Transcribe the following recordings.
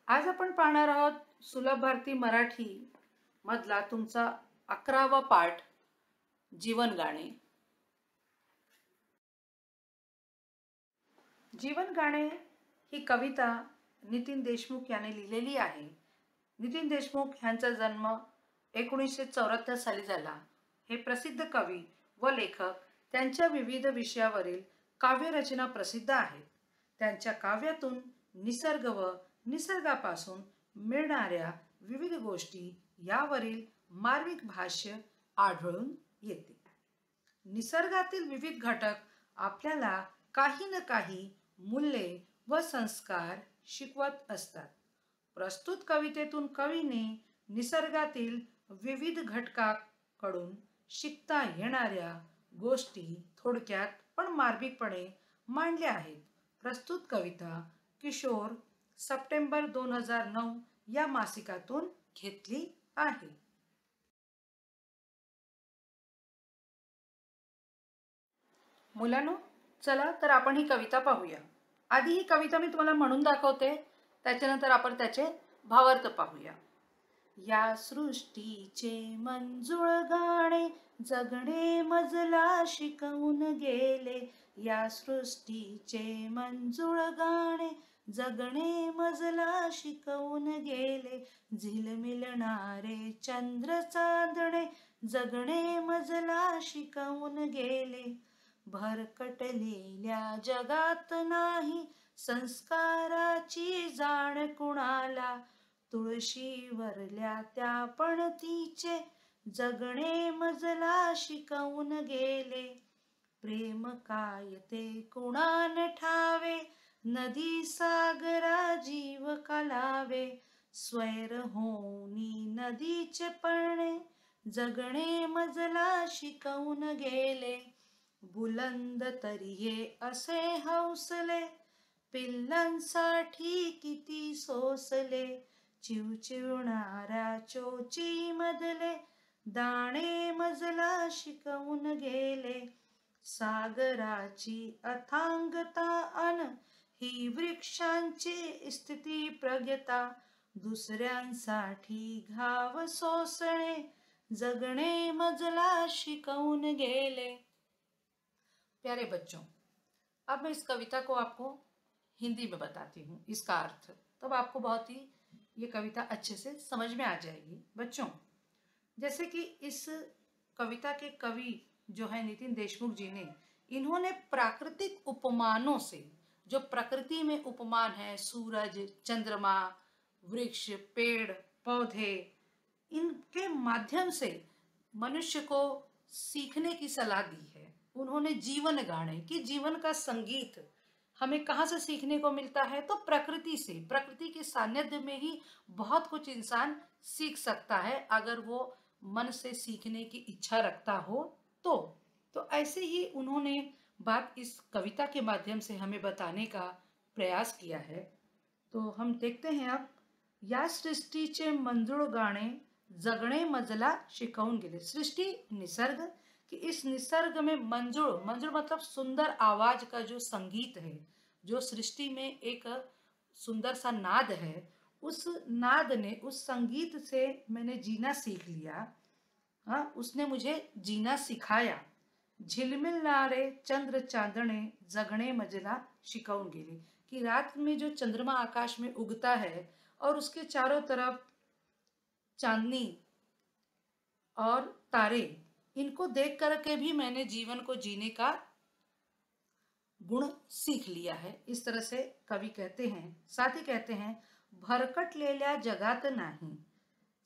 आज आपण पाहणार आहोत सुलभ भारती मराठी मधला तुमचा 11वा पाठ जीवन गाणे. जीवन गाणे ही कविता नितीन देशमुख यांनी लिहिलेली आहे. नितीन देशमुख यांचा जन्म 1974 साली झाला. हे प्रसिद्ध कवी व लेखक. त्यांच्या विविध विषयावरील काव्यरचना प्रसिद्ध आहेत. त्यांच्या काव्यातून निसर्ग व निसर्गापासून मिळणाऱ्या विविध गोष्टी यावरील मार्मिक भाष्य आढळून येते. निसर्गातील विविध घटक आपल्याला काही ना काही मूल्ये व संस्कार शिकवत असतात. प्रस्तुत कवितेतून कवीने निसर्गातील विविध घटकाकडून शिकता येणाऱ्या गोष्टी थोडक्यात पण मार्मिकपणे मांडल्या आहेत. प्रस्तुत कविता किशोर सप्टेंबर 2009 या मासिकातून घेतली आहे. मुलांनो, चला तर आपण ही कविता पाहूया. आधी ही कविता मी तुम्हाला म्हणून दाखवते, त्याच्यानंतर आपण त्याचे भावार्थ पाहूया. या सृष्टीचे मंजुळ गाणे जगणे मजला शिकवून गेले. या सृष्टीचे मंजुळ गाणे जगणे मजला शिकवून गेले. झिलमिलणारे चंद्र चांदणे जगणे मजला शिकवून गेले. भरकटलेल्या जगात नाही संस्काराची जाण कुणाला. तुळशीवरल्या त्या पणतीचे जगणे मजला शिकवून गेले. प्रेम काय ते कुणान ठावे, नदी सागरा जीव कलावे. स्वैर होनी नदीचे पळणे जगणे मजला शिकवून गेले. बुलंद तरिये असे हौसले पिल्लांसाठी किती सोसले. चिवचिवणाऱ्या चोची मधले दाणे मजला शिकवून गेले. सागराची अथांगता अन ही वृक्षांची स्थिती प्रज्ञता. दुसऱ्यांसाठी घाव सोसणे जगणे मजला शिकवून गेले. प्यारे बच्चों, अब मैं इस कविता को आपको हिंदी में बताती हूँ, इसका अर्थ. तब आपको बहुत ही ये कविता अच्छे से समझ में आ जाएगी. बच्चों, जैसे कि इस कविता के कवि जो है नितिन देशमुख जी ने, इन्होंने प्राकृतिक उपमानों से, जो प्रकृति में उपमान है, सूरज, चंद्रमा, वृक्ष, पेड़ पौधे, इनके माध्यम से मनुष्य को सीखने की सलाह दी है. उन्होंने जीवन गाने कि जीवन का संगीत हमें कहाँ से सीखने को मिलता है, तो प्रकृति से. प्रकृति के सानिध्य में ही बहुत कुछ इंसान सीख सकता है अगर वो मन से सीखने की इच्छा रखता हो तो ऐसे ही उन्होंने बात इस कविता के माध्यम से हमें बताने का प्रयास किया है. तो हम देखते हैं अब. या सृष्टीचे मंजुळ गाणे जगणे मजला शिकवून गेले. सृष्टि निसर्ग, कि इस निसर्ग में मंजुळ, मंजुळ मतलब सुंदर आवाज का जो संगीत है, जो सृष्टि में एक सुंदर सा नाद है, उस नाद ने, उस संगीत से मैंने जीना सीख लिया. हाँ, उसने मुझे जीना सिखाया. झिलमिलणारे चंद्र चांदणे जगणे मजला शिकवून गेले, कि रात में जो चंद्रमा आकाश में उगता है और उसके चारों तरफ चांदनी और तारे, इनको देख करके भी मैंने जीवन को जीने का गुण सीख लिया है. इस तरह से कवि कहते हैं. साथ ही कहते हैं, भरकटलेल्या जगात नाही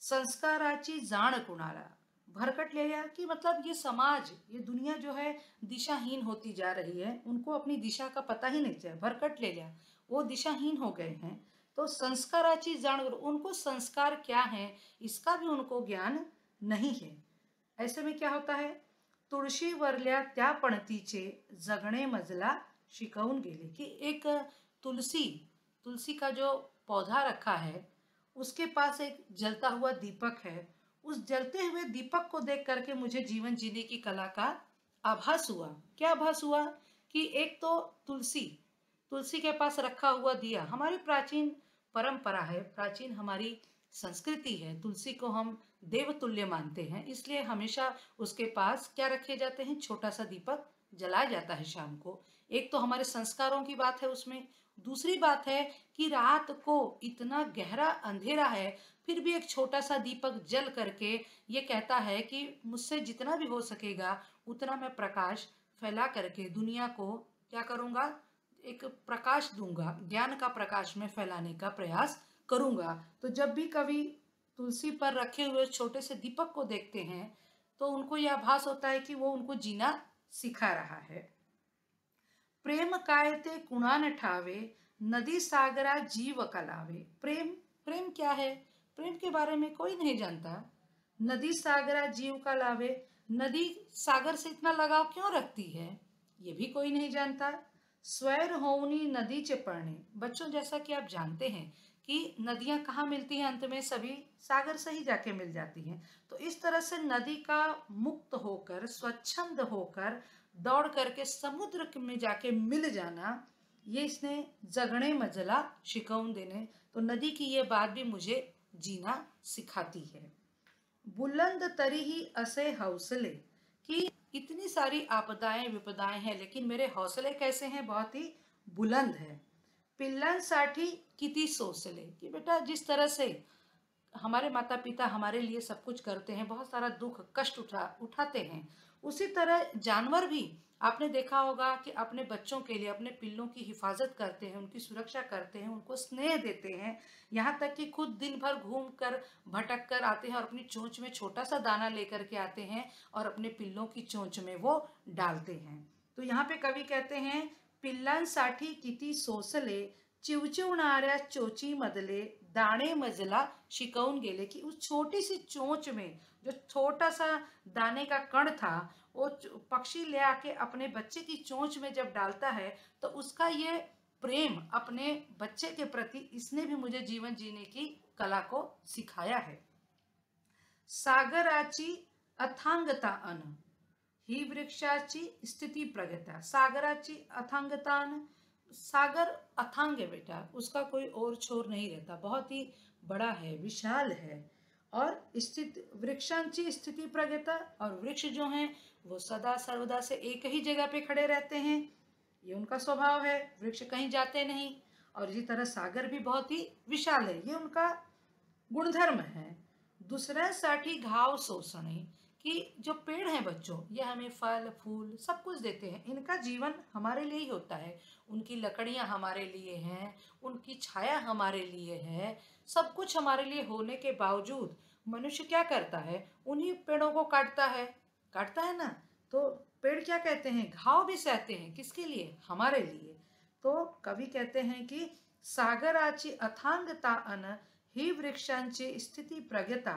संस्काराची जाण कुणाला. भरकटलेल्या की मतलब ये समाज, ये दुनिया जो है दिशाहीन होती जा रही है. उनको अपनी दिशा का पता ही नहीं चला. भरकटलेल्या, वो दिशाहीन हो गए हैं. तो संस्काराची जाण, उनको संस्कार क्या है इसका भी उनको ज्ञान नहीं है. ऐसे में क्या होता है, तुळशीवरल्या त्या पणतीचे जगणे मजला शिकवून गेले. कि एक तुलसी का जो पौधा रखा है, उसके पास एक जलता हुआ दीपक है. उस जलते हुए दीपक को देख करके मुझे जीवन जीने की कला का आभास हुआ. क्या आभास हुआ, कि एक तो तुलसी के पास रखा हुआ दिया, हमारे प्राचीन परंपरा है, प्राचीन हमारी संस्कृति है। तुलसी को हम देवतुल्य मानते हैं, इसलिए हमेशा उसके पास क्या रखे जाते हैं, छोटा सा दीपक जलाया जाता है शाम को। एक तो हमारे संस्कारों की बात है उसमें, दूसरी बात है कि रात को इतना गहरा अंधेरा है, फिर भी एक छोटा सा दीपक जल करके ये कहता है कि मुझसे जितना भी हो सकेगा उतना मैं प्रकाश फैला करके दुनिया को क्या करूँगा, एक प्रकाश दूंगा, ज्ञान का प्रकाश में फैलाने का प्रयास करूँगा। तो जब भी कभी तुलसी पर रखे हुए छोटे से दीपक को देखते हैं तो उनको यह आभास होता है कि वो उनको जीना सिखा रहा है। प्रेम कायते कुणा न ठावे, नदी सागरा जीव कलावे। प्रेम, प्रेम क्या है, प्रेम के बारे में कोई नहीं जानता। नदी सागरा जीव का लावे, नदी सागर से इतना लगाव क्यों रखती है, ये भी कोई नहीं जानता। स्वैर होनी नदी च पर्णे। बच्चों, जैसा कि आप जानते हैं कि नदियां कहाँ मिलती हैं, अंत में सभी सागर से ही जाके मिल जाती हैं। तो इस तरह से नदी का मुक्त होकर, स्वच्छंद होकर, दौड़ करके समुद्र में जाके मिल जाना, ये इसने जगणे मजला शिकौन देने। तो नदी की ये बात भी मुझे जीना सिखाती है। बुलंद तरी ही असे हौसले, कि इतनी सारी आपदाएं विपदाएं हैं लेकिन मेरे हौसले कैसे हैं, बहुत ही बुलंद है। पिल्लांसाठी किती सोसले, कि बेटा जिस तरह से हमारे माता पिता हमारे लिए सब कुछ करते हैं, बहुत सारा दुख कष्ट उठाते हैं, उसी तरह जानवर भी आपने देखा होगा कि अपने बच्चों के लिए, अपने पिल्लों की हिफाजत करते हैं, उनकी सुरक्षा करते हैं, उनको स्नेह देते हैं, यहाँ तक कि खुद दिन भर घूम कर भटक कर आते हैं और अपनी चोंच में छोटा सा दाना लेकर के आते हैं और अपने पिल्लों की चोंच में वो डालते हैं। तो यहाँ पे कवि कहते हैं, पिल्लांसाठी किती सोसले, चिवचिवणाऱ्या चोची मधले, दाणे मजला शिकवून गेले, कि उस छोटी सी चोंच में जो छोटा सा दाने का कण था, वो पक्षी ले आके अपने बच्चे की चोंच में जब डालता है तो उसका ये प्रेम अपने बच्चे के प्रति, इसने भी मुझे जीवन जीने की कला को सिखाया है। सागराची अथांगता अन, ही वृक्षाची स्थिति प्रगता। सागराची अथांगता अन, सागर अथांग है बेटा, उसका कोई और छोर नहीं रहता, बहुत ही बड़ा है, विशाल है। और स्थित वृक्षांची स्थिति प्रज्ञता, और वृक्ष जो हैं वो सदा सर्वदा से एक ही जगह पे खड़े रहते हैं, ये उनका स्वभाव है, वृक्ष कहीं जाते नहीं। और इसी तरह सागर भी बहुत ही विशाल है, ये उनका गुणधर्म है। दुसऱ्यांसाठी घाव सोसणे, कि जो पेड़ हैं बच्चों, ये हमें फल फूल सब कुछ देते हैं, इनका जीवन हमारे लिए ही होता है, उनकी लकड़ियाँ हमारे लिए हैं, उनकी छाया हमारे लिए है, सब कुछ हमारे लिए होने के बावजूद मनुष्य क्या करता है, उन्हीं पेड़ों को काटता है ना। तो पेड़ क्या कहते हैं, घाव भी सहते हैं, किसके लिए, हमारे लिए। तो कवि कहते हैं कि सागराची अथांगता अन, ही वृक्षांची स्थिती प्रज्ञता,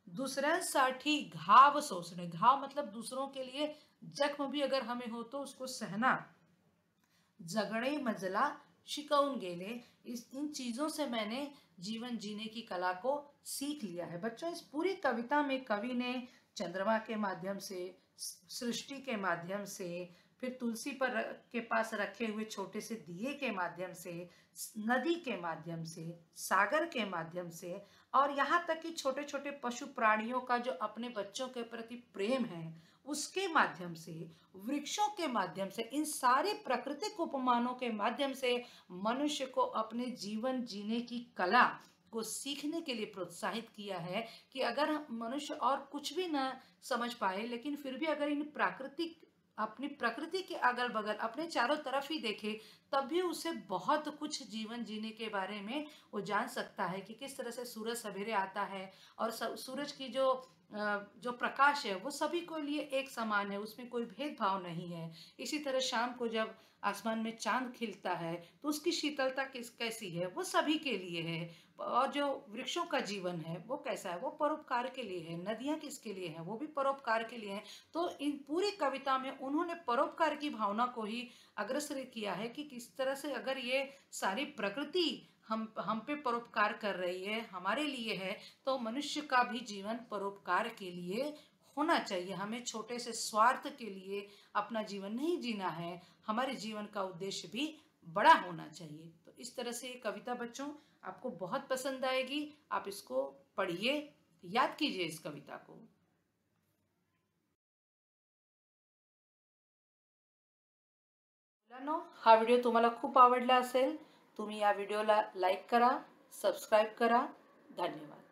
दुसऱ्यांसाठी घाव सोसणे। घाव मतलब दूसरों के लिए जख्म भी अगर हमें हो तो उसको सहना। जगणे मजला शिकवून गेले, इन चीज़ों से मैंने जीवन जीने की कला को सीख लिया है। बच्चों, इस पूरी कविता में कवि ने चंद्रमा के माध्यम से, सृष्टि के माध्यम से, फिर तुलसी पर के पास रखे हुए छोटे से दिए के माध्यम से, नदी के माध्यम से, सागर के माध्यम से, और यहाँ तक कि छोटे छोटे पशु प्राणियों का जो अपने बच्चों के प्रति प्रेम है उसके माध्यम से, वृक्षों के माध्यम से, इन सारे प्राकृतिक उपमानों के माध्यम से मनुष्य को अपने जीवन जीने की कला को सीखने के लिए प्रोत्साहित किया है कि अगर मनुष्य और कुछ भी न समझ पाए लेकिन फिर भी अगर इन प्राकृतिक, अपनी प्रकृति के अगल बगल, अपने चारों तरफ ही देखे, तब भी उसे बहुत कुछ जीवन जीने के बारे में वो जान सकता है कि किस तरह से सूरज सवेरे आता है और सूरज की जो प्रकाश है वो सभी के लिए एक समान है, उसमें कोई भेदभाव नहीं है। इसी तरह शाम को जब आसमान में चांद खिलता है तो उसकी शीतलता कैसी है, वो सभी के लिए है। और जो वृक्षों का जीवन है वो कैसा है, वो परोपकार के लिए है। नदियाँ किसके लिए हैं, वो भी परोपकार के लिए हैं। तो इन पूरी कविता में उन्होंने परोपकार की भावना को ही अग्रसर किया है कि किस तरह से अगर ये सारी प्रकृति हम पे परोपकार कर रही है, हमारे लिए है, तो मनुष्य का भी जीवन परोपकार के लिए होना चाहिए। हमें छोटे से स्वार्थ के लिए अपना जीवन नहीं जीना है, हमारे जीवन का उद्देश्य भी बड़ा होना चाहिए। तो इस तरह से ये कविता बच्चों आपको बहुत पसंद आएगी। आप इसको पढ़िए, याद कीजिए इस कविता को। मुलांनो, हा व्हिडिओ तुम्हाला खूप आवडला असेल। तुम्ही या व्हिडिओला लाईक करा, सबस्क्राईब करा। धन्यवाद।